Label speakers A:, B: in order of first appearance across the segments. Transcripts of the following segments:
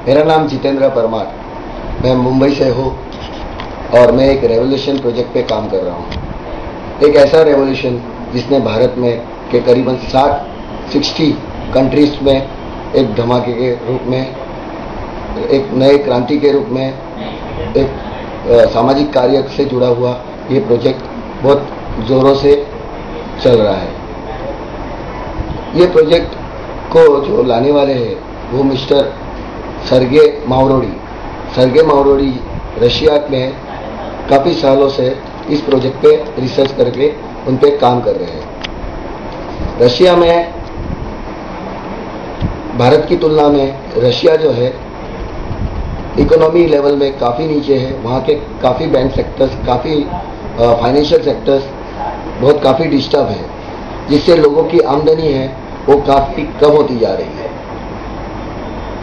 A: मेरा नाम जितेंद्र परमार, मैं मुंबई से हूँ और मैं एक रेवोल्यूशन प्रोजेक्ट पे काम कर रहा हूँ। एक ऐसा रेवोल्यूशन जिसने भारत में के करीबन 60 कंट्रीज में एक धमाके के रूप में, एक नए क्रांति के रूप में, एक सामाजिक कार्य से जुड़ा हुआ ये प्रोजेक्ट बहुत ज़ोरों से चल रहा है। ये प्रोजेक्ट को जो लाने वाले हैं वो मिस्टर सर्गे मावरोडी रशिया में काफ़ी सालों से इस प्रोजेक्ट पे रिसर्च करके उन पे काम कर रहे हैं। रशिया में भारत की तुलना में रशिया जो है इकोनॉमी लेवल में काफ़ी नीचे है। वहाँ के काफ़ी बैंक सेक्टर्स, काफ़ी फाइनेंशियल सेक्टर्स काफ़ी डिस्टर्ब है, जिससे लोगों की आमदनी है वो काफ़ी कम होती जा रही है।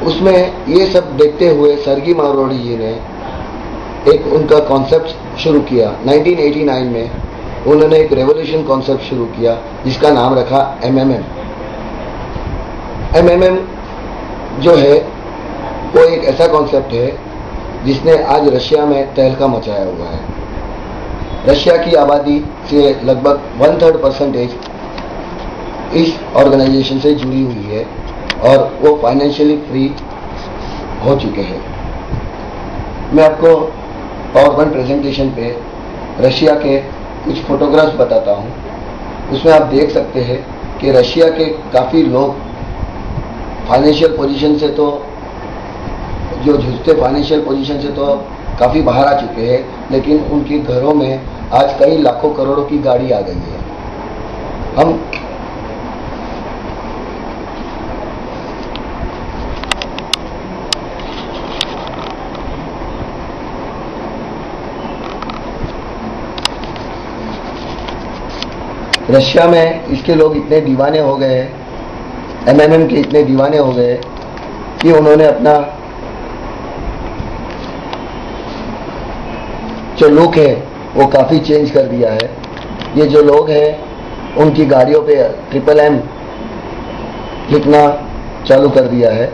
A: उसमें ये सब देखते हुए सर्गी मावरोडी जी ने एक उनका कॉन्सेप्ट शुरू किया। 1989 में उन्होंने एक रेवोल्यूशन कॉन्सेप्ट शुरू किया जिसका नाम रखा MMM। MMM जो है वो एक ऐसा कॉन्सेप्ट है जिसने आज रशिया में तहलका मचाया हुआ है। रशिया की आबादी से लगभग 1/3% इस ऑर्गेनाइजेशन से जुड़ी हुई है और वो फाइनेंशियली फ्री हो चुके हैं। मैं आपको पावरपॉइंट प्रेजेंटेशन पे रशिया के कुछ फोटोग्राफ्स बताता हूँ। उसमें आप देख सकते हैं कि रशिया के काफ़ी लोग फाइनेंशियल पोजीशन से तो जो जूझते फाइनेंशियल पोजीशन से तो काफ़ी बाहर आ चुके हैं, लेकिन उनके घरों में आज कई लाखों करोड़ों की गाड़ी आ गई है। हम रशिया में इसके लोग इतने दीवाने हो गए, MMM के इतने दीवाने हो गए कि उन्होंने अपना जो लुक है वो काफ़ी चेंज कर दिया है। ये जो लोग हैं उनकी गाड़ियों पे MMM लिखना चालू कर दिया है।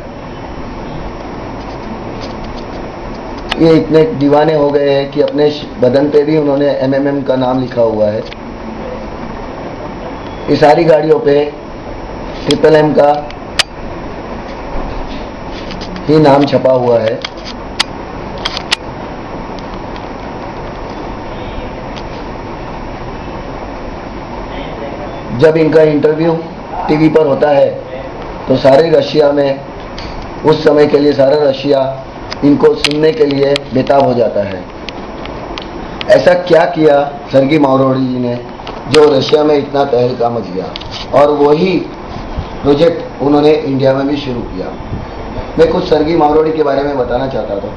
A: ये इतने दीवाने हो गए हैं कि अपने बदन पे भी उन्होंने MMM का नाम लिखा हुआ है। ये सारी गाड़ियों पे MMM का ही नाम छपा हुआ है। जब इनका इंटरव्यू टीवी पर होता है तो सारे रशिया में, उस समय के लिए सारा रशिया इनको सुनने के लिए बेताब हो जाता है। ऐसा क्या किया सर्गी मावरोडी जी ने जो रशिया में इतना तहलका मच गया, और वही प्रोजेक्ट उन्होंने इंडिया में भी शुरू किया। मैं कुछ सर्गी मावरोडी के बारे में बताना चाहता था।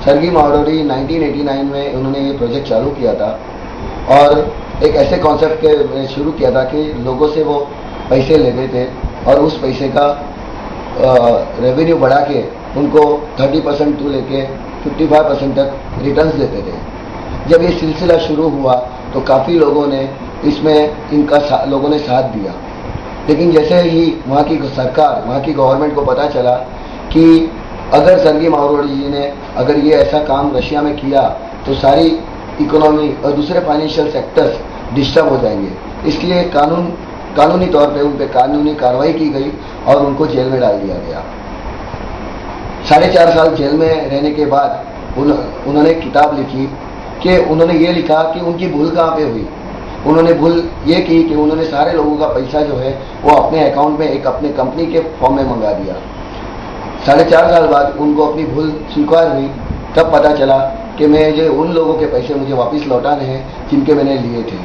A: सर्गी मावरोडी 1989 में उन्होंने ये प्रोजेक्ट चालू किया था और एक ऐसे कॉन्सेप्ट के शुरू किया था कि लोगों से वो पैसे लेते थे और उस पैसे का रेवेन्यू बढ़ा के उनको 30% टू लेके 55% तक रिटर्न्स देते थे। जब ये सिलसिला शुरू हुआ तो काफ़ी लोगों ने इसमें लोगों ने साथ दिया, लेकिन जैसे ही वहाँ की सरकार, वहाँ की गवर्नमेंट को पता चला कि अगर सर्गी मावरोडी जी ने अगर ये ऐसा काम रशिया में किया तो सारी इकोनॉमी और दूसरे फाइनेंशियल सेक्टर्स डिस्टर्ब हो जाएंगे, इसलिए कानूनी तौर पे उन पर कानूनी कार्रवाई की गई और उनको जेल में डाल दिया गया। 4.5 साल जेल में रहने के बाद उन्होंने किताब लिखी कि उन्होंने ये लिखा कि उनकी भूल कहाँ पे हुई। उन्होंने भूल ये की कि उन्होंने सारे लोगों का पैसा जो है वो अपने अकाउंट में एक अपने कंपनी के फॉर्म में मंगा दिया। 4.5 साल बाद उनको अपनी भूल स्वीकार हुई, तब पता चला कि मैं जो उन लोगों के पैसे मुझे वापस लौटाने हैं जिनके मैंने लिए थे।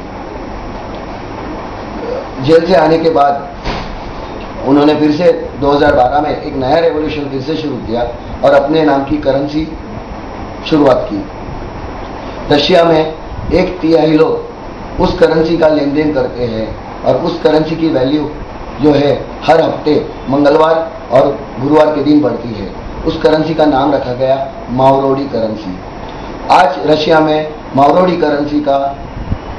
A: जेल से आने के बाद उन्होंने फिर से 2012 में एक नया रेवोल्यूशन फिर से शुरू किया और अपने नाम की करेंसी शुरुआत की। रशिया में 1/3 लोग उस करेंसी का लेन देन करते हैं और उस करेंसी की वैल्यू जो है हर हफ्ते मंगलवार और गुरुवार के दिन बढ़ती है। उस करेंसी का नाम रखा गया मावरोडी करेंसी। आज रशिया में मावरोडी करेंसी का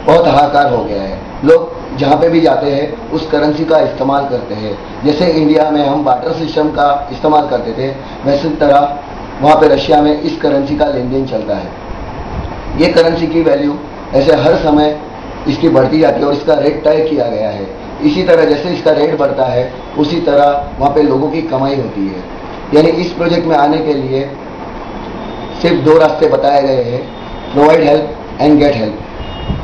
A: बहुत हाहाकार हो गया है। लोग जहाँ पे भी जाते हैं उस करेंसी का इस्तेमाल करते हैं। जैसे इंडिया में हम बार्टर सिस्टम का इस्तेमाल करते थे, वैसे तरह वहाँ पे रशिया में इस करेंसी का लेन देन चलता है। ये करेंसी की वैल्यू ऐसे हर समय इसकी बढ़ती जाती है और इसका रेट तय किया गया है। इसी तरह जैसे इसका रेट बढ़ता है उसी तरह वहाँ पे लोगों की कमाई होती है। यानी इस प्रोजेक्ट में आने के लिए सिर्फ 2 रास्ते बताए गए हैं, provide help and get help.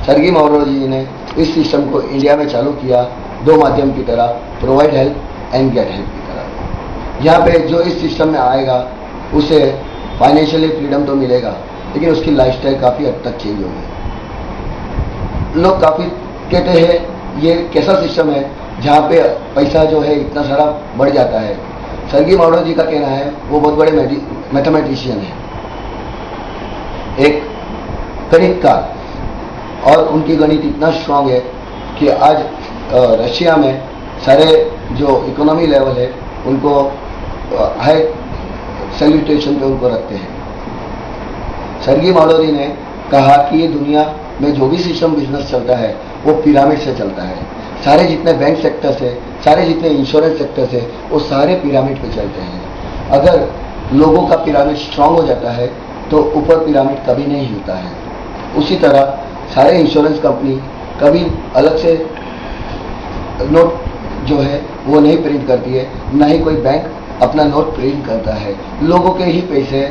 A: Sergi Mavro ji ने इस सिस्टम को इंडिया में चालू किया 2 माध्यम की तरह, provide help and get help की तरह। यहाँ पे जो इस सिस्टम में आएगा उसे फाइनेंशियली फ्रीडम तो मिलेगा, लेकिन उसकी लाइफस्टाइल काफ़ी हद तक चेंज होगी। लोग काफ़ी कहते हैं ये कैसा सिस्टम है जहाँ पे पैसा जो है इतना सारा बढ़ जाता है। सर्गी मावरो जी का कहना है वो बहुत बड़े मैथमेटिशियन है, एक गणितकार, और उनकी गणित इतना स्ट्रांग है कि आज रशिया में सारे जो इकोनॉमी लेवल है उनको हाई सैल्यूटेशन पे उनको रखते हैं। सर्गी मावरो जी ने कहा कि ये दुनिया में जो भी सिस्टम बिजनेस चलता है वो पिरामिड से चलता है। सारे जितने बैंक सेक्टर्स है, सारे जितने इंश्योरेंस सेक्टर्स है, वो सारे पिरामिड पे चलते हैं। अगर लोगों का पिरामिड स्ट्रांग हो जाता है तो ऊपर पिरामिड कभी नहीं हिलता है। उसी तरह सारे इंश्योरेंस कंपनी कभी अलग से नोट जो है वो नहीं प्रिंट करती है, ना ही कोई बैंक अपना नोट प्रिंट करता है। लोगों के ही पैसे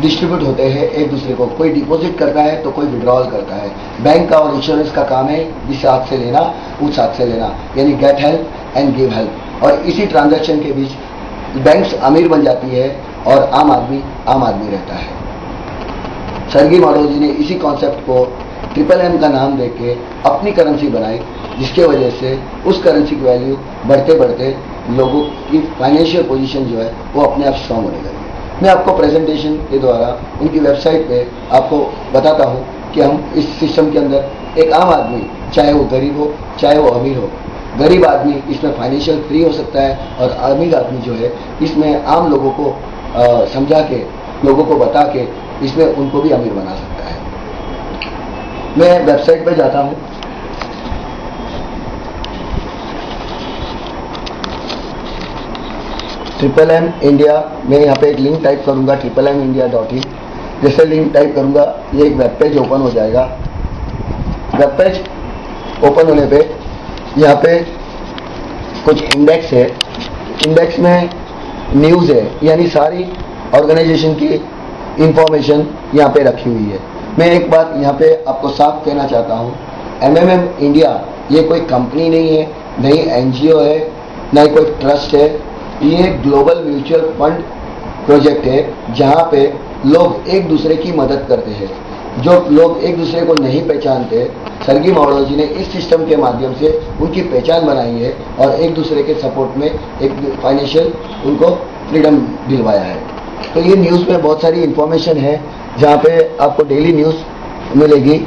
A: डिस्ट्रीब्यूट होते हैं एक दूसरे को, कोई डिपॉजिट करता है तो कोई विड्रॉल करता है। बैंक का और इंश्योरेंस का काम है इस हाथ से लेना उस हाथ से लेना, यानी get help and give help. और इसी ट्रांजैक्शन के बीच बैंक्स अमीर बन जाती है और आम आदमी रहता है। सर्गी मावरो जी ने इसी कॉन्सेप्ट को MMM का नाम देके अपनी करेंसी बनाई, जिसके वजह से उस करेंसी की वैल्यू बढ़ते बढ़ते लोगों की फाइनेंशियल पोजीशन जो है वो अपने आप स्ट्रांग होने लगी। मैं आपको प्रेजेंटेशन के द्वारा उनकी वेबसाइट पे आपको बताता हूँ कि हम इस सिस्टम के अंदर एक आम आदमी, चाहे वो गरीब हो चाहे वो अमीर हो, गरीब आदमी इसमें फाइनेंशियल फ्री हो सकता है और अमीर आदमी जो है इसमें आम लोगों को समझा के, लोगों को बता के इसमें उनको भी अमीर बना सकता है। मैं वेबसाइट पे जाता हूँ, MMM इंडिया, मैं यहाँ पे एक लिंक टाइप करूँगा MMMindia.in। जैसे लिंक टाइप करूँगा ये एक वेब पेज ओपन हो जाएगा। वेब पेज ओपन होने पे यहाँ पे कुछ इंडेक्स है, इंडेक्स में न्यूज़ है, यानी सारी ऑर्गेनाइजेशन की इंफॉर्मेशन यहाँ पे रखी हुई है। मैं एक बात यहाँ पे आपको साफ कहना चाहता हूँ, MMM इंडिया ये कोई कंपनी नहीं है, न ही NGO है, न ही कोई ट्रस्ट है। ये ग्लोबल म्यूचुअल फंड प्रोजेक्ट है जहाँ पे लोग एक दूसरे की मदद करते हैं। जो लोग एक दूसरे को नहीं पहचानते, सर्गी मावरो जी ने इस सिस्टम के माध्यम से उनकी पहचान बनाई है और एक दूसरे के सपोर्ट में एक फाइनेंशियल उनको फ्रीडम दिलवाया है। तो ये न्यूज़ में बहुत सारी इंफॉर्मेशन है जहाँ पे आपको डेली न्यूज़ मिलेगी।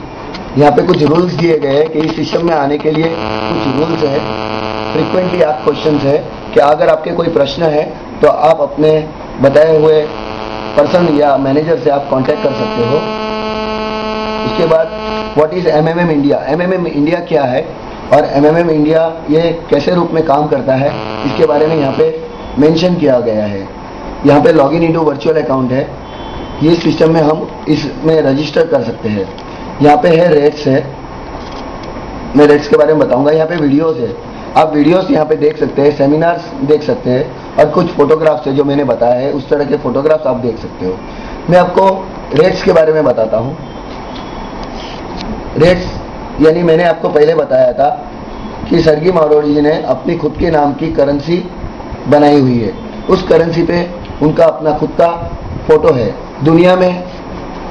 A: यहाँ पे कुछ रूल्स दिए गए हैं कि इस सिस्टम में आने के लिए कुछ रूल्स है, फ्रिक्वेंटली आस्क्ड क्वेश्चंस है कि अगर आपके कोई प्रश्न है तो आप अपने बताए हुए पर्सन या मैनेजर से आप कांटेक्ट कर सकते हो। उसके बाद what is MMM India, MMM India क्या है और MMM इंडिया ये कैसे रूप में काम करता है, इसके बारे में यहाँ पे मेंशन किया गया है। यहाँ पे लॉगिन इनटू वर्चुअल अकाउंट है, ये सिस्टम में हम इसमें रजिस्टर कर सकते हैं। यहाँ पे है रेट्स है, मैं रेट्स के बारे में बताऊंगा। यहाँ पे वीडियोस है, आप वीडियोस यहाँ पे देख सकते हैं, सेमिनार्स देख सकते हैं और कुछ फोटोग्राफ्स है जो मैंने बताया है, उस तरह के फोटोग्राफ्स आप देख सकते हो। मैं आपको रेट्स के बारे में बताता हूँ। रेट्स यानी मैंने आपको पहले बताया था कि सर्गी मावरो जी ने अपनी खुद के नाम की करेंसी बनाई हुई है। उस करेंसी पे उनका अपना खुद का फोटो है। दुनिया में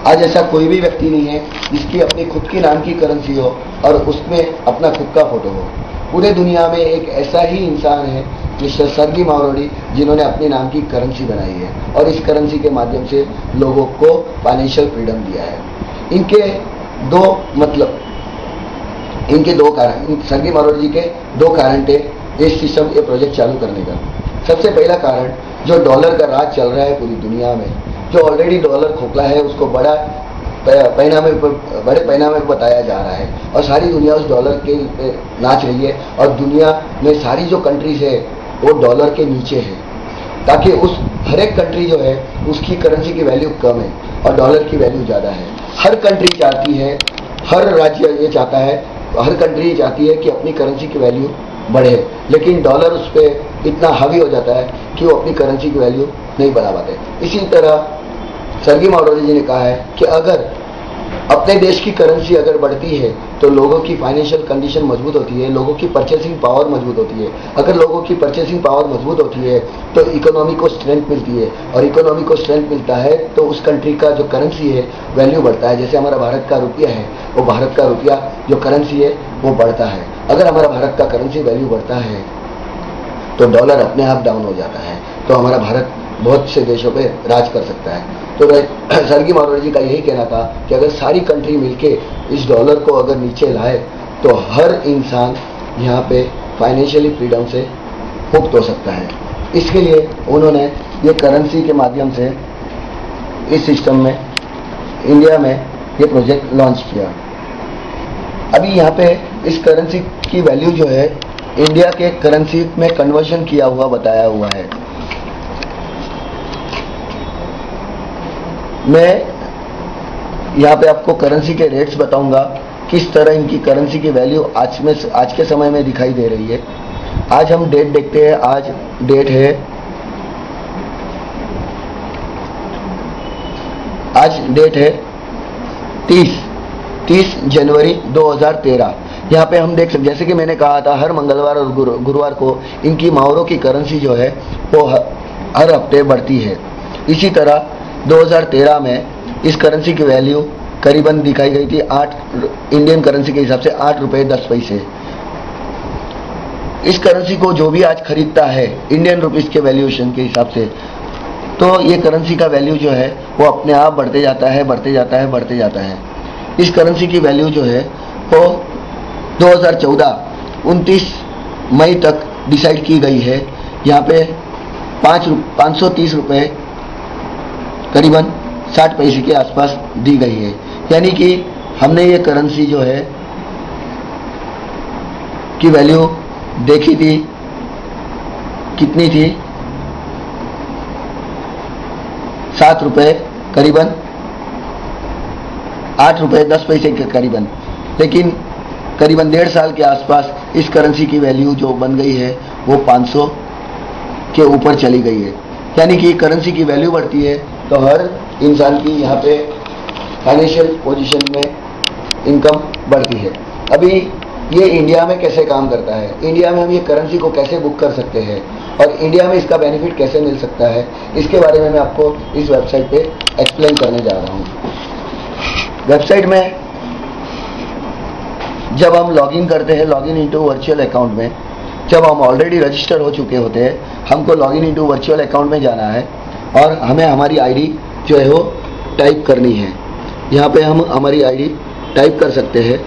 A: आज ऐसा कोई भी व्यक्ति नहीं है जिसकी अपनी खुद की नाम की करेंसी हो और उसमें अपना खुद का फोटो हो। पूरे दुनिया में एक ऐसा ही इंसान है मिस्टर सर्गी मावरो जी, जिन्होंने अपने नाम की करेंसी बनाई है और इस करेंसी के माध्यम से लोगों को फाइनेंशियल फ्रीडम दिया है। इनके दो कारण, सर्गी मावरो जी के 2 कारण थे इस सिस्टम ये प्रोजेक्ट चालू करने का। सबसे पहला कारण, जो डॉलर का राज चल रहा है पूरी दुनिया में, जो ऑलरेडी डॉलर खोखला है उसको बड़ा बड़े पैमाने पर बताया जा रहा है और सारी दुनिया उस डॉलर के नाच रही है और दुनिया में सारी जो कंट्रीज है वो डॉलर के नीचे है, ताकि उस हर एक कंट्री जो है उसकी करेंसी की वैल्यू कम है और डॉलर की वैल्यू ज़्यादा है। हर कंट्री चाहती है, हर राज्य ये चाहता है, हर कंट्री ये चाहती है कि अपनी करेंसी की वैल्यू बढ़े, लेकिन डॉलर उस पर इतना हावी हो जाता है कि वो अपनी करेंसी की वैल्यू नहीं बढ़ा पाते। इसी तरह सर्गी मावरोजी जी ने कहा है कि अगर अपने देश की करेंसी अगर बढ़ती है तो लोगों की फाइनेंशियल कंडीशन मजबूत होती है, लोगों की परचेसिंग पावर मजबूत होती है। अगर लोगों की परचेसिंग पावर मजबूत होती है तो इकोनॉमी को स्ट्रेंथ मिलती है और इकोनॉमी को स्ट्रेंथ मिलता है तो उस कंट्री का जो करेंसी है वैल्यू बढ़ता है। जैसे हमारा भारत का रुपया है, वो भारत का रुपया जो करेंसी है वो बढ़ता है। अगर हमारा भारत का करेंसी वैल्यू बढ़ता है तो डॉलर अपने आप डाउन हो जाता है, तो हमारा भारत बहुत से देशों पे राज कर सकता है। तो सर्गी मावरोजी का यही कहना था कि अगर सारी कंट्री मिलके इस डॉलर को अगर नीचे लाए तो हर इंसान यहाँ पे फाइनेंशियली फ्रीडम से मुक्त हो सकता है। इसके लिए उन्होंने ये करेंसी के माध्यम से इस सिस्टम में इंडिया में ये प्रोजेक्ट लॉन्च किया। अभी यहाँ पे इस करेंसी की वैल्यू जो है इंडिया के करेंसी में कन्वर्शन किया हुआ बताया हुआ है। मैं यहाँ पे आपको करेंसी के रेट्स बताऊंगा, किस तरह इनकी करेंसी की वैल्यू आज के समय में दिखाई दे रही है। आज हम डेट देखते हैं। आज डेट है, आज डेट है 30 जनवरी 2013। यहाँ पे हम देख सकते, जैसे कि मैंने कहा था, हर मंगलवार और गुरुवार को इनकी मावरों की करेंसी जो है वो हर हफ्ते बढ़ती है। इसी तरह 2013 में इस करेंसी की वैल्यू करीबन दिखाई गई थी 8 इंडियन करेंसी के हिसाब से 8 रुपये 10 पैसे। इस करेंसी को जो भी आज खरीदता है इंडियन रुपीस के वैल्यूएशन के हिसाब से, तो ये करेंसी का वैल्यू जो है वो अपने आप बढ़ते जाता है, बढ़ते जाता है, बढ़ते जाता है। इस करेंसी की वैल्यू जो है वो 2014 29 मई तक डिसाइड की गई है। यहाँ पे 530 रुपये करीबन 60 पैसे के आसपास दी गई है। यानी कि हमने ये करेंसी जो है की वैल्यू देखी थी, कितनी थी, 7 रुपये करीबन, 8 रुपये 10 पैसे के करीबन, लेकिन करीबन 1.5 साल के आसपास इस करेंसी की वैल्यू जो बन गई है वो 500 के ऊपर चली गई है। यानी कि करेंसी की वैल्यू बढ़ती है तो हर इंसान की यहाँ पे फाइनेंशियल पोजीशन में इनकम बढ़ती है। अभी ये इंडिया में कैसे काम करता है, इंडिया में हम ये करेंसी को कैसे बुक कर सकते हैं और इंडिया में इसका बेनिफिट कैसे मिल सकता है, इसके बारे में मैं आपको इस वेबसाइट पे एक्सप्लेन करने जा रहा हूँ। वेबसाइट में जब हम लॉगिन करते हैं, लॉगिन इनटू वर्चुअल अकाउंट में, जब हम ऑलरेडी रजिस्टर हो चुके होते हैं, हमको लॉगिन इनटू वर्चुअल अकाउंट में जाना है और हमें हमारी आईडी जो है वो टाइप करनी है। यहाँ पे हम हमारी आईडी टाइप कर सकते हैं।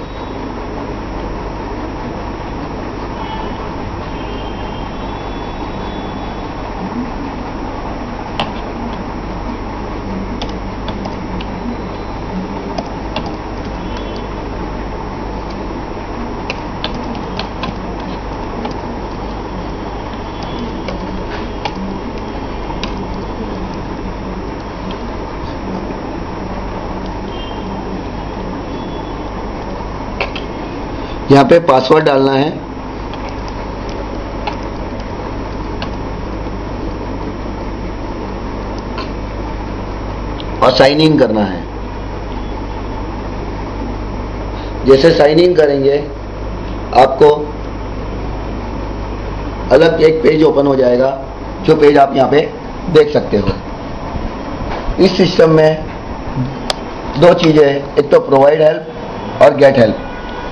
A: यहाँ पे पासवर्ड डालना है और साइन इन करना है। जैसे साइन इन करेंगे आपको अलग एक पेज ओपन हो जाएगा, जो पेज आप यहाँ पे देख सकते हो। इस सिस्टम में दो चीजें हैं, एक तो प्रोवाइड हेल्प और गेट हेल्प।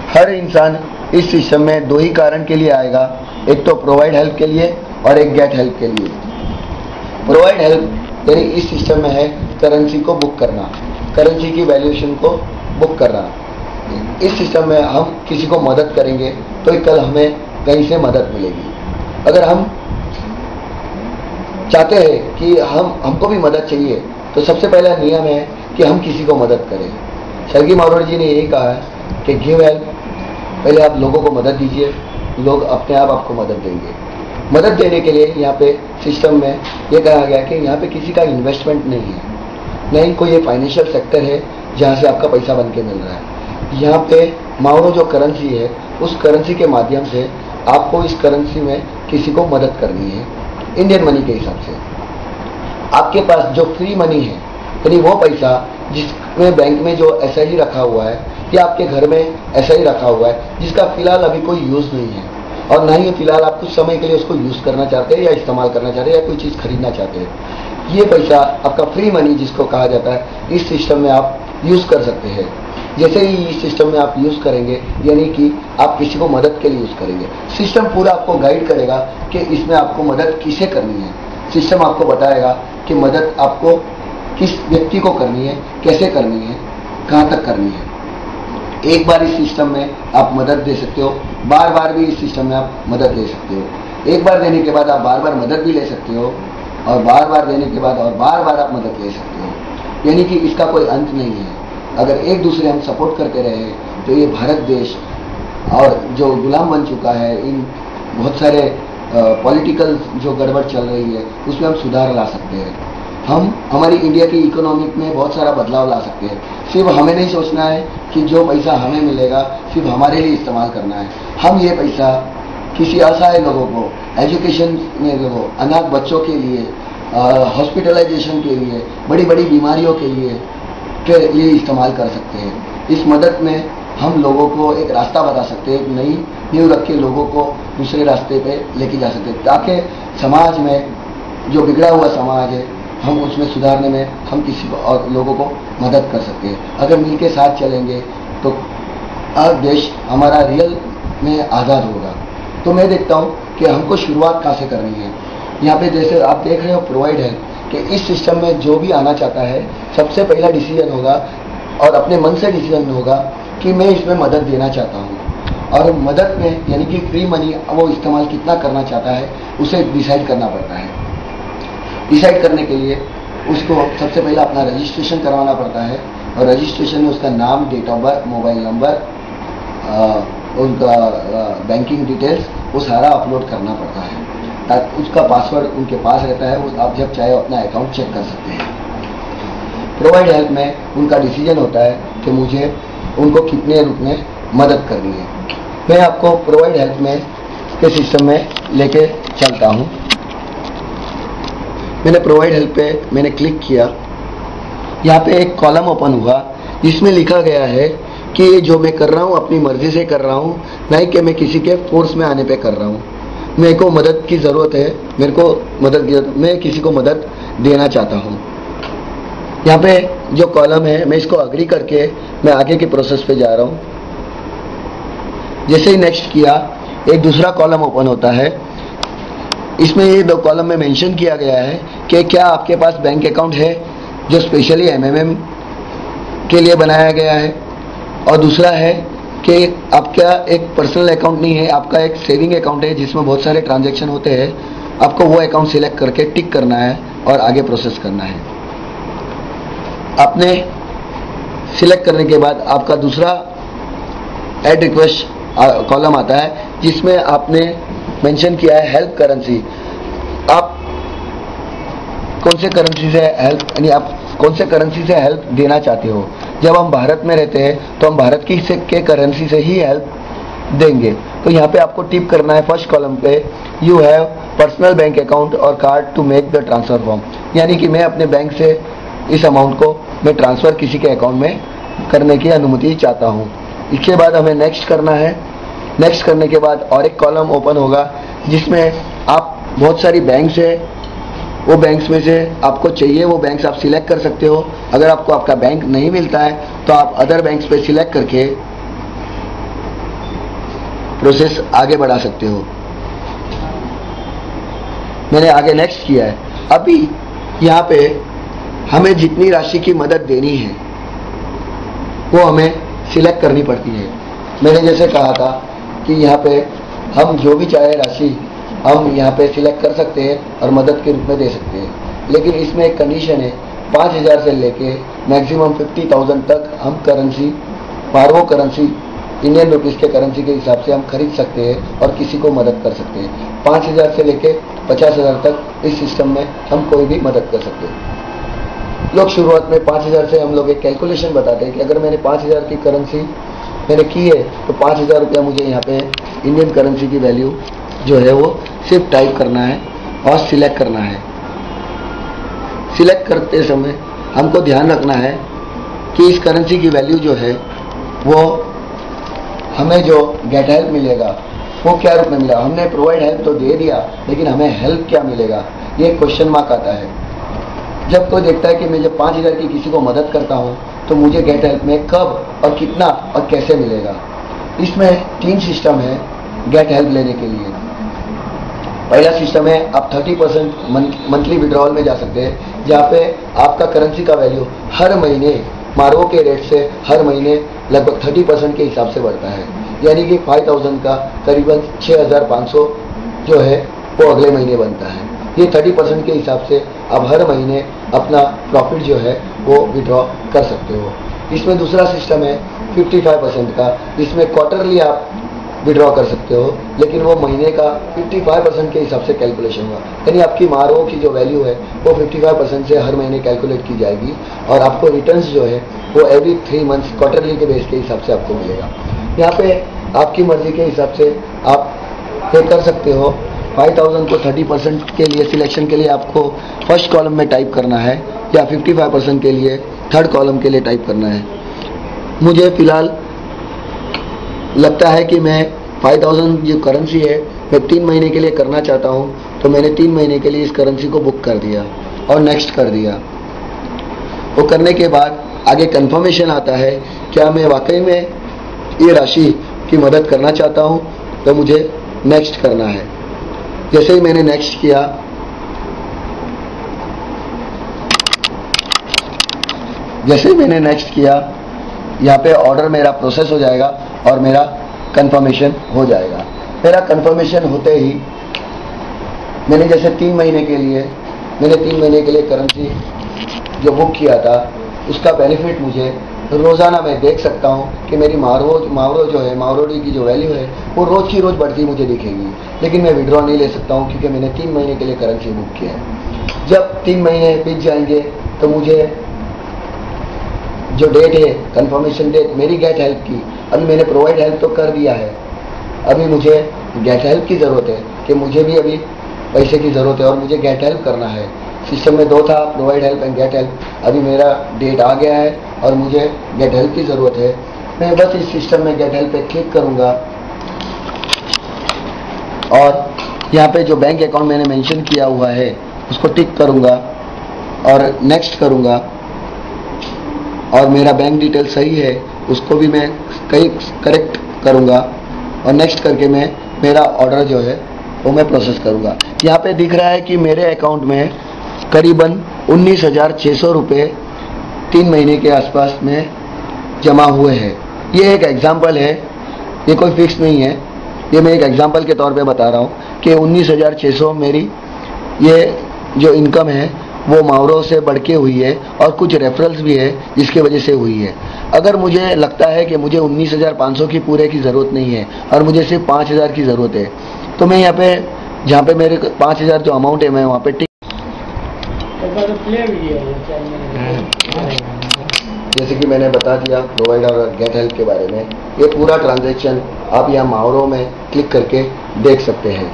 A: हर इंसान इस सिस्टम में दो ही कारण के लिए आएगा, एक तो प्रोवाइड हेल्प के लिए और एक गेट हेल्प के लिए। प्रोवाइड हेल्प यानी इस सिस्टम में है करेंसी को बुक करना, करेंसी की वैल्यूएशन को बुक करना। इस सिस्टम में हम किसी को मदद करेंगे तो कल हमें कहीं से मदद मिलेगी। अगर हम चाहते हैं कि हमको भी मदद चाहिए तो सबसे पहला नियम है कि हम किसी को मदद करें। सर्गी मारोड़ जी ने यही कहा है कि गिव हेल्प, पहले आप लोगों को मदद दीजिए, लोग अपने आप आपको मदद देंगे। मदद देने के लिए यहाँ पे सिस्टम में ये कहा गया कि यहाँ पे किसी का इन्वेस्टमेंट नहीं है, नहीं कोई ये फाइनेंशियल सेक्टर है जहाँ से आपका पैसा बन के मिल रहा है। यहाँ पे माओरो जो करेंसी है, उस करेंसी के माध्यम से आपको इस करेंसी में किसी को मदद करनी है इंडियन मनी के हिसाब से। आपके पास जो फ्री मनी है, यानी वो पैसा जिसमें बैंक में जो SIG रखा हुआ है या आपके घर में SI रखा हुआ है, जिसका फिलहाल अभी कोई यूज़ नहीं है और ना ही फिलहाल आप कुछ समय के लिए उसको यूज़ करना चाहते हैं या इस्तेमाल करना चाहते हैं या कोई चीज़ खरीदना चाहते हैं, ये पैसा आपका फ्री मनी जिसको कहा जाता है, इस सिस्टम में आप यूज़ कर सकते हैं। जैसे ही इस सिस्टम में आप यूज़ करेंगे, यानी कि आप किसी को मदद के लिए यूज़ करेंगे, सिस्टम पूरा आपको गाइड करेगा कि इसमें आपको मदद किसे करनी है। सिस्टम आपको बताएगा कि मदद आपको किस व्यक्ति को करनी है, कैसे करनी है, कहाँ तक करनी है। एक बार इस सिस्टम में आप मदद दे सकते हो, बार बार भी इस सिस्टम में आप मदद ले सकते हो। एक बार देने के बाद आप बार बार मदद भी ले सकते हो और बार बार देने के बाद और बार बार आप मदद ले सकते हो, यानी कि इसका कोई अंत नहीं है। अगर एक दूसरे हम सपोर्ट करते रहे तो ये भारत देश और जो गुलाम बन चुका है, इन बहुत सारे पॉलिटिकल जो गड़बड़ चल रही है उसमें हम सुधार ला सकते हैं। हम हमारी इंडिया की इकोनॉमिक में बहुत सारा बदलाव ला सकते हैं। सिर्फ हमें नहीं सोचना है कि जो पैसा हमें मिलेगा सिर्फ हमारे लिए इस्तेमाल करना है। हम ये पैसा किसी असहाय लोगों को, एजुकेशन में लोगों, अनाथ बच्चों के लिए, हॉस्पिटलाइजेशन के लिए, बड़ी बड़ी बीमारियों के लिए इस्तेमाल कर सकते हैं। इस मदद में हम लोगों को एक रास्ता बता सकते हैं, एक नई नींव रख के लोगों को दूसरे रास्ते पे लेके जा सकते हैं, ताकि समाज में जो बिगड़ा हुआ समाज है हम उसमें सुधारने में हम किसी को और लोगों को मदद कर सकते हैं। अगर मिलके साथ चलेंगे तो आज देश हमारा रियल में आज़ाद होगा। तो मैं देखता हूँ कि हमको शुरुआत कहाँ से करनी है। यहाँ पे जैसे आप देख रहे हो प्रोवाइड है कि इस सिस्टम में जो भी आना चाहता है, सबसे पहला डिसीजन होगा और अपने मन से डिसीजन होगा कि मैं इसमें मदद देना चाहता हूँ, और मदद में यानी कि फ्री मनी वो इस्तेमाल कितना करना चाहता है उसे डिसाइड करना पड़ता है। डिसाइड करने के लिए उसको सबसे पहले अपना रजिस्ट्रेशन करवाना पड़ता है, और रजिस्ट्रेशन में उसका नाम, date of birth, mobile number, उनका बैंकिंग डिटेल्स वो सारा अपलोड करना पड़ता है, ताकि उसका पासवर्ड उनके पास रहता है। वो आप जब चाहे अपना अकाउंट चेक कर सकते हैं। प्रोवाइड हेल्प में उनका डिसीजन होता है कि मुझे उनको कितने रूप में मदद करनी है। मैं आपको प्रोवाइड हेल्प में के सिस्टम में लेके चलता हूँ। मैंने प्रोवाइड हेल्प पे मैंने क्लिक किया। यहाँ पे एक कॉलम ओपन हुआ जिसमें लिखा गया है कि ये जो मैं कर रहा हूँ अपनी मर्जी से कर रहा हूँ, नहीं कि मैं किसी के फोर्स में आने पे कर रहा हूँ। मेरे को मदद की ज़रूरत है, मेरे को मदद की, मैं किसी को मदद देना चाहता हूँ। यहाँ पे जो कॉलम है मैं इसको अग्री करके मैं आगे के प्रोसेस पे जा रहा हूँ। जैसे ही नेक्स्ट किया, एक दूसरा कॉलम ओपन होता है। इसमें ये दो कॉलम में मेंशन किया गया है कि क्या आपके पास बैंक अकाउंट है जो स्पेशली MMM के लिए बनाया गया है, और दूसरा है कि आपका एक पर्सनल अकाउंट नहीं है, आपका एक सेविंग अकाउंट है जिसमें बहुत सारे ट्रांजैक्शन होते हैं। आपको वो अकाउंट सिलेक्ट करके टिक करना है और आगे प्रोसेस करना है। आपने सिलेक्ट करने के बाद आपका दूसरा ऐड रिक्वेस्ट कॉलम आता है जिसमें आपने मेंशन किया है हेल्प करेंसी। आप कौन से करेंसी से हेल्प, यानी आप कौन से करेंसी से हेल्प देना चाहते हो। जब हम भारत में रहते हैं तो हम भारत की के करेंसी से ही हेल्प देंगे। तो यहाँ पे आपको टिक करना है फर्स्ट कॉलम पे, you have personal bank account और card to make the transfer form, यानी कि मैं अपने बैंक से इस अमाउंट को मैं ट्रांसफ़र किसी के अकाउंट में करने की अनुमति चाहता हूँ। इसके बाद हमें नेक्स्ट करना है। नेक्स्ट करने के बाद और एक कॉलम ओपन होगा जिसमें आप बहुत सारी बैंक्स है, वो बैंक्स में से आपको चाहिए वो बैंक्स आप सिलेक्ट कर सकते हो। अगर आपको आपका बैंक नहीं मिलता है तो आप अदर बैंक्स पे सिलेक्ट करके प्रोसेस आगे बढ़ा सकते हो। मैंने आगे नेक्स्ट किया है। अभी यहाँ पे हमें जितनी राशि की मदद देनी है वो हमें सिलेक्ट करनी पड़ती है। मैंने जैसे कहा था कि यहाँ पे हम जो भी चाहे राशि हम यहाँ पे सिलेक्ट कर सकते हैं और मदद के रूप में दे सकते हैं, लेकिन इसमें एक कंडीशन है 5,000 से लेके मैक्सिमम 50,000 तक हम करेंसी, मारवो करेंसी, इंडियन रुपीस के करेंसी के हिसाब से हम खरीद सकते हैं और किसी को मदद कर सकते हैं। 5,000 से लेके 50,000 तक इस सिस्टम में हम कोई भी मदद कर सकते हैं। लोग शुरुआत में 5,000 से हम लोग एक कैलकुलेशन बताते हैं कि अगर मैंने 5,000 की करेंसी मैंने की है तो 5,000 रुपया मुझे यहाँ पे इंडियन करेंसी की वैल्यू जो है वो सिर्फ टाइप करना है और सिलेक्ट करना है। सिलेक्ट करते समय हमको ध्यान रखना है कि इस करेंसी की वैल्यू जो है वो हमें जो गेट हेल्प मिलेगा वो क्या रूप में मिलेगा। हमने प्रोवाइड हेल्प तो दे दिया, लेकिन हमें हेल्प क्या मिलेगा, ये क्वेश्चन मार्क आता है। जब कोई देखता है कि मैं जब 5,000 की किसी को मदद करता हूँ तो मुझे गेट हेल्प में कब और कितना और कैसे मिलेगा। इसमें 3 सिस्टम है गेट हेल्प लेने के लिए। पहला सिस्टम है आप 30% मंथली विड्रॉल में जा सकते हैं, जहाँ पे आपका करेंसी का वैल्यू हर महीने मारवो के रेट से हर महीने लगभग 30% के हिसाब से बढ़ता है। यानी कि 5,000 का करीबन 6,500 जो है वो अगले महीने बनता है। ये 30% के हिसाब से आप हर महीने अपना प्रॉफिट जो है वो विड्रॉ कर सकते हो। इसमें दूसरा सिस्टम है 55% का, इसमें क्वार्टरली आप विड्रॉ कर सकते हो, लेकिन वो महीने का 55% के हिसाब से कैलकुलेशन होगा। यानी आपकी मारवो की जो वैल्यू है वो 55% से हर महीने कैलकुलेट की जाएगी और आपको रिटर्न्स जो है वो एवरी 3 मंथ्स क्वार्टरली के बेस के हिसाब से आपको मिलेगा। यहाँ पे आपकी मर्जी के हिसाब से आप पे कर सकते हो। 5,000 को 30% के लिए सिलेक्शन के लिए आपको फर्स्ट कॉलम में टाइप करना है या 55% के लिए थर्ड कॉलम के लिए टाइप करना है। मुझे फिलहाल लगता है कि मैं 5,000 जो करेंसी है मैं 3 महीने के लिए करना चाहता हूँ, तो मैंने 3 महीने के लिए इस करेंसी को बुक कर दिया और नेक्स्ट कर दिया। वो करने के बाद आगे कंफर्मेशन आता है क्या मैं वाकई में ये राशि की मदद करना चाहता हूँ, तो मुझे नेक्स्ट करना है। जैसे ही मैंने नेक्स्ट किया, यहाँ पे ऑर्डर मेरा प्रोसेस हो जाएगा और मेरा कंफर्मेशन हो जाएगा। मेरा कंफर्मेशन होते ही मैंने जैसे 3 महीने के लिए करेंसी जो बुक किया था उसका बेनिफिट मुझे रोज़ाना मैं देख सकता हूँ कि मेरी मावरो जो है, मावरोडी की जो वैल्यू है वो रोज़ की रोज़ बढ़ती मुझे दिखेगी। लेकिन मैं विड्रॉ नहीं ले सकता हूँ क्योंकि मैंने 3 महीने के लिए करेंसी बुक किया है। जब 3 महीने बीत जाएंगे तो मुझे जो डेट है कंफर्मेशन डेट मेरी गेट हेल्प की, अभी मैंने प्रोवाइड हेल्प तो कर दिया है, अभी मुझे गेट हेल्प की ज़रूरत है कि मुझे भी अभी पैसे की ज़रूरत है और मुझे गेट हेल्प करना है। सिस्टम में 2 था, provide help and get help. अभी मेरा डेट आ गया है और मुझे गेट हेल्प की ज़रूरत है। मैं बस इस सिस्टम में गेट हेल्प पे क्लिक करूँगा और यहाँ पे जो बैंक अकाउंट मैंने मेंशन किया हुआ है उसको टिक करूँगा और नेक्स्ट करूँगा और मेरा बैंक डिटेल सही है उसको भी मैं करेक्ट करूँगा और नेक्स्ट करके मैं मेरा ऑर्डर जो है वो मैं प्रोसेस करूँगा। यहाँ पे दिख रहा है कि मेरे अकाउंट में करीबन 19,600 रुपये 3 महीने के आसपास में जमा हुए हैं। ये एक एग्जांपल है, ये कोई फिक्स नहीं है, ये मैं एक एग्जांपल के तौर पे बता रहा हूँ कि 19,600 मेरी ये जो इनकम है वो मावरों से बढ़ के हुई है और कुछ रेफरल्स भी है जिसकी वजह से हुई है। अगर मुझे लगता है कि मुझे 19,500 की पूरे की ज़रूरत नहीं है और मुझे सिर्फ 5,000 की ज़रूरत है, तो मैं यहाँ पे जहाँ पे मेरे 5,000 जो अमाउंट है मैं वहाँ पे टिक, जैसे कि मैंने बता दिया प्रोवाइड और गेट हेल्प के बारे में। ये पूरा ट्रांजैक्शन आप यहाँ मावरों में क्लिक करके देख सकते हैं।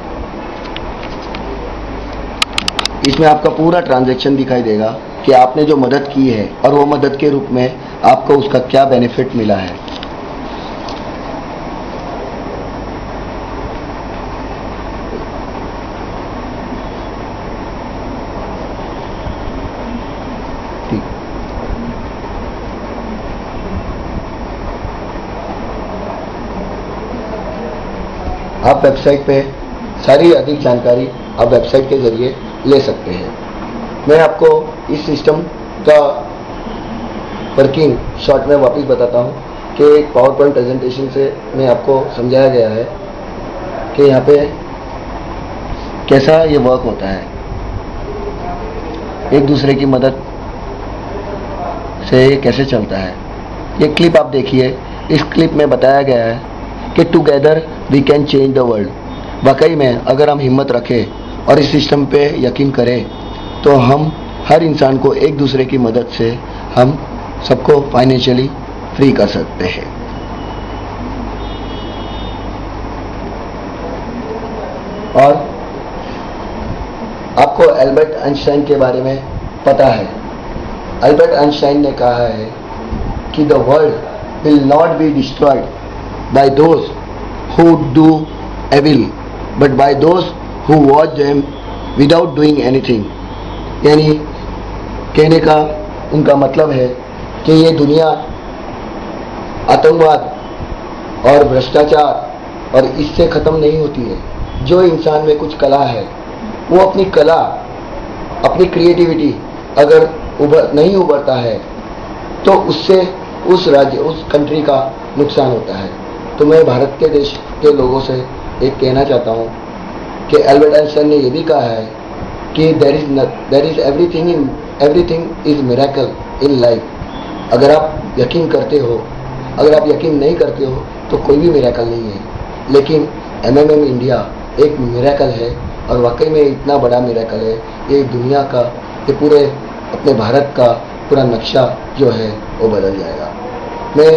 A: इसमें आपका पूरा ट्रांजैक्शन दिखाई देगा कि आपने जो मदद की है और वो मदद के रूप में आपको उसका क्या बेनिफिट मिला है। आप वेबसाइट पे सारी अधिक जानकारी आप वेबसाइट के जरिए ले सकते हैं। मैं आपको इस सिस्टम का वर्किंग शॉर्ट में वापस बताता हूँ कि एक पावर पॉइंट प्रेजेंटेशन से मैं आपको समझाया गया है कि यहाँ पे कैसा ये वर्क होता है। एक दूसरे की मदद से ये कैसे चलता है। ये क्लिप आप देखिए, इस क्लिप में बताया गया है कि together we can change the world. वाकई में अगर हम हिम्मत रखें और इस सिस्टम पे यकीन करें तो हम हर इंसान को एक दूसरे की मदद से हम सबको फाइनेंशियली फ्री कर सकते हैं। और आपको एल्बर्ट आइंस्टाइन के बारे में पता है। एल्बर्ट आइंस्टाइन ने कहा है कि the world will not be destroyed by those who do evil but by those who watch them without doing anything. यानी कहने का उनका मतलब है कि ये दुनिया आतंकवाद और भ्रष्टाचार और इससे ख़त्म नहीं होती है। जो इंसान में कुछ कला है वो अपनी कला, अपनी क्रिएटिविटी अगर नहीं उभरता है तो उससे उस राज्य, उस कंट्री का नुकसान होता है। तो मैं भारत के देश के लोगों से एक कहना चाहता हूँ कि एल्बर्ट आइंस्टाइन ने यह भी कहा है कि there is everything is miracle in life. अगर आप यकीन करते हो, अगर आप यकीन नहीं करते हो तो कोई भी मिरेकल नहीं है। लेकिन MMM इंडिया एक मिरेकल है और वाकई में इतना बड़ा मिरेकल है। ये दुनिया का, ये पूरे अपने भारत का पूरा नक्शा जो है वो बदल जाएगा। मैं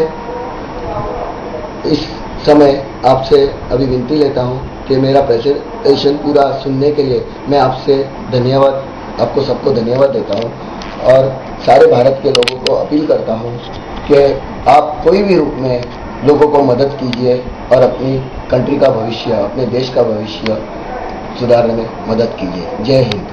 A: इस समय आपसे अभी विनती लेता हूँ कि मेरा प्रेजेंटेशन पूरा सुनने के लिए मैं आपसे धन्यवाद, आपको सबको धन्यवाद देता हूँ और सारे भारत के लोगों को अपील करता हूँ कि आप कोई भी रूप में लोगों को मदद कीजिए और अपनी कंट्री का भविष्य, अपने देश का भविष्य सुधारने में मदद कीजिए। जय हिंद।